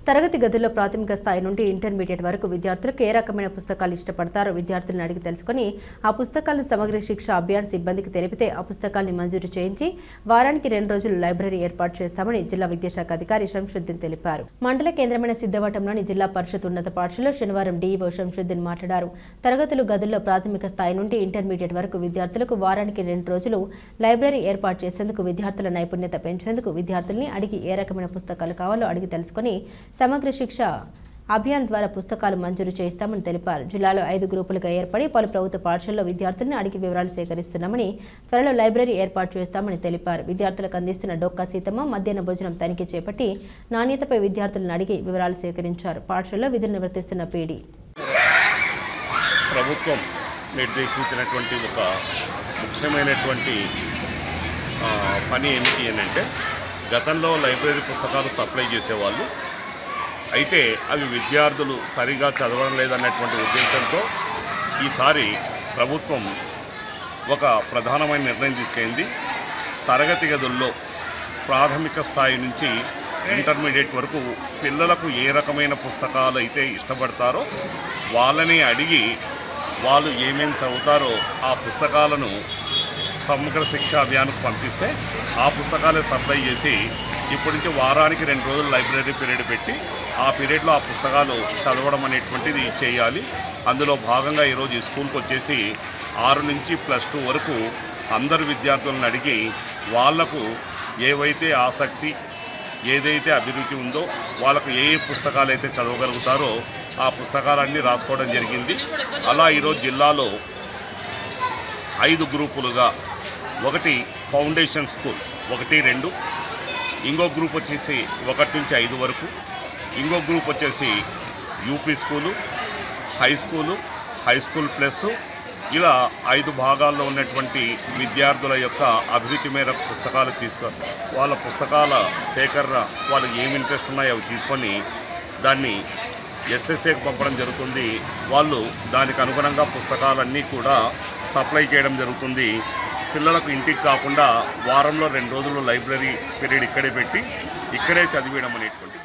తరగతి గదుల్లో ప్రాథమిక స్థాయి నుండి ఇంటర్మీడియట్ వరకు విద్యార్థులకు ఏ రకమైన పుస్తకాలు ఇష్టపడతారో విద్యార్థులను అడిగి తెలుసుకుని ఆ పుస్తకాలను సమగ్ర శిక్ష అభియాన్ సిబ్బందికి తెలిపితే ఆ పుస్తకాలను మంజూరు చేయించి వారానికి 2 రోజులు లైబ్రరీ ఏర్పాటు చేస్తామని జిల్లా విద్యాశాఖ అధికారి శంషుద్దీన్ తెలిపారు. మండల కేంద్రమైన సిద్ధవటంలోని జిల్లా పరిషత్ ఉన్నత పాఠశాలలో శనివారం డీఈఓ శంషుద్దీన్ మాట్లాడారు. తరగతులు గదుల్లో ప్రాథమిక స్థాయి నుండి ఇంటర్మీడియట్ వరకు విద్యార్థులకు వారానికి 2 రోజులు లైబ్రరీ ఏర్పాటు చేసేందుకు విద్యార్థుల నైపుణ్యత పెంచేందుకు విద్యార్థుల్ని అడిగి ఏ రకమైన పుస్తకాలు కావాలో అడిగి తెలుసుకుని సమగ్ర శిక్ష అభియాన్ ద్వారా పుస్తకాలు మంజూరు చేస్తామని తెలిపారు. జిల్లాలో 5 గ్రూపులుగా ఏర్పడి పలు ప్రభుత్వ పాఠశాలలో విద్యార్థులను అడిగి వివరాలు సేకరిస్తున్నామని, త్వరలో లైబ్రరీ ఏర్పాటు చేస్తామని తెలిపారు. విద్యార్థులకు అందిస్తున్న డొక్కా సీతమ్మ మధ్యాహ్న భోజనం తనిఖీ చేపట్టి నాణ్యతపై విద్యార్థులను అడిగి వివరాలు సేకరించారు. పాఠశాలలో విధులు నిర్వర్తిస్తున్న పీడీ ప్రభుత్వం నిర్దేశించినటువంటి ఒక ముఖ్యమైనటువంటి పని ఏమిటి అంటే, గతంలో లైబ్రరీ పుస్తకాలు సప్లై చేసేవాళ్ళు, అయితే అవి విద్యార్థులు సరిగా చదవడం లేదన్నటువంటి ఉద్దేశంతో ఈసారి ప్రభుత్వం ఒక ప్రధానమైన నిర్ణయం తీసుకుంది. తరగతి గదుల్లో ప్రాథమిక స్థాయి నుంచి ఇంటర్మీడియట్ వరకు పిల్లలకు ఏ రకమైన పుస్తకాలు అయితే ఇష్టపడతారో వాళ్ళని అడిగి వాళ్ళు ఏమేమి చదువుతారో ఆ పుస్తకాలను సమగ్ర శిక్ష అభియాన్కు పంపిస్తే ఆ పుస్తకాలే సప్లై చేసి ఇప్పటి నుంచి వారానికి 2 రోజులు లైబ్రరీ పీరియడ్ పెట్టి ఆ పీరియడ్లో ఆ పుస్తకాలు చదవడం అనేటువంటిది చేయాలి. అందులో భాగంగా ఈరోజు ఈ స్కూల్కి వచ్చేసి 6 నుంచి +2 వరకు అందరు విద్యార్థులను అడిగి వాళ్లకు ఏవైతే ఆసక్తి ఏదైతే అభిరుచి ఉందో వాళ్ళకు ఏ పుస్తకాలు అయితే చదవగలుగుతారో ఆ పుస్తకాలన్నీ రాసుకోవడం జరిగింది. అలా ఈరోజు జిల్లాలో 5 గ్రూపులుగా, ఒకటి ఫౌండేషన్ స్కూల్ 1, 2, ఇంకో గ్రూప్ వచ్చేసి 1 నుంచి 5 వరకు, ఇంకో గ్రూప్ వచ్చేసి UP school, high school plus, ఇలా 5 భాగాల్లో ఉన్నటువంటి విద్యార్థుల యొక్క అభిరుచి మేరకు పుస్తకాలు వాళ్ళ పుస్తకాల సేకరణ వాళ్ళకి ఏమి ఇంట్రెస్ట్ ఉన్నాయో అవి తీసుకొని దాన్ని ఎస్ఎస్ఏకి పంపడం జరుగుతుంది. వాళ్ళు దానికి అనుగుణంగా పుస్తకాలన్నీ కూడా సప్లై చేయడం జరుగుతుంది. పిల్లలకు ఇంటికి కాకుండా వారంలో 2 రోజులు లైబ్రరీ పీరియడ్ ఇక్కడే పెట్టి ఇక్కడే చదివేయడం అనేటువంటి